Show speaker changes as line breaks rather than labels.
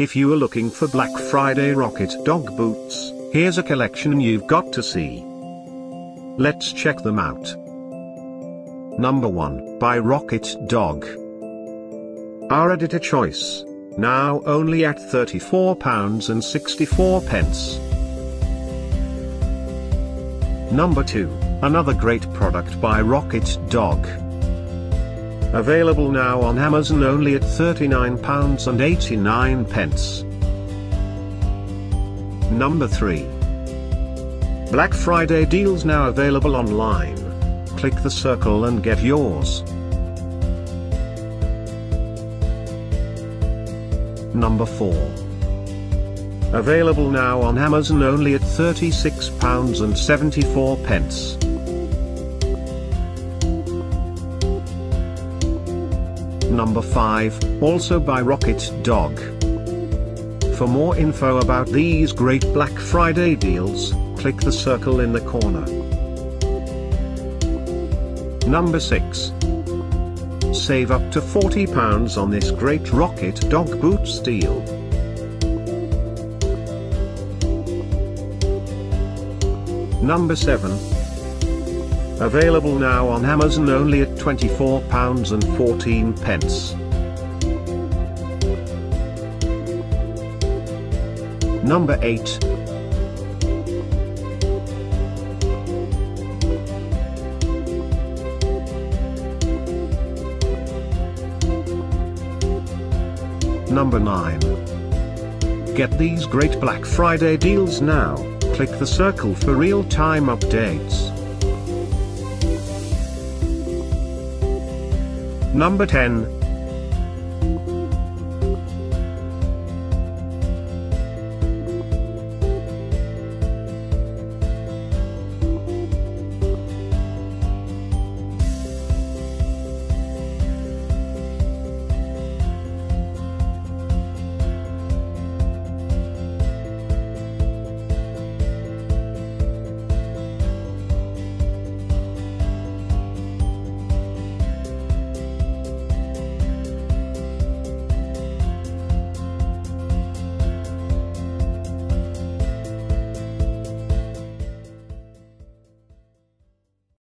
If you are looking for Black Friday Rocket dog boots, here's a collection you've got to see. Let's check them out. Number 1, by Rocket Dog. Our editor choice, now only at £34.64. Number 2, another great product by Rocket Dog. Available now on Amazon only at £39.89. Number 3. Black Friday deals now available online. Click the circle and get yours. Number 4. Available now on Amazon only at £36.74. Number 5, also by Rocket Dog. For more info about these great Black Friday deals, click the circle in the corner. Number 6. Save up to £40 on this great Rocket Dog boots deal. Number 7. Available now on Amazon only at £24.14. Number 8. Number 9. Get these great Black Friday deals now. Click the circle for real-time updates. Number 10.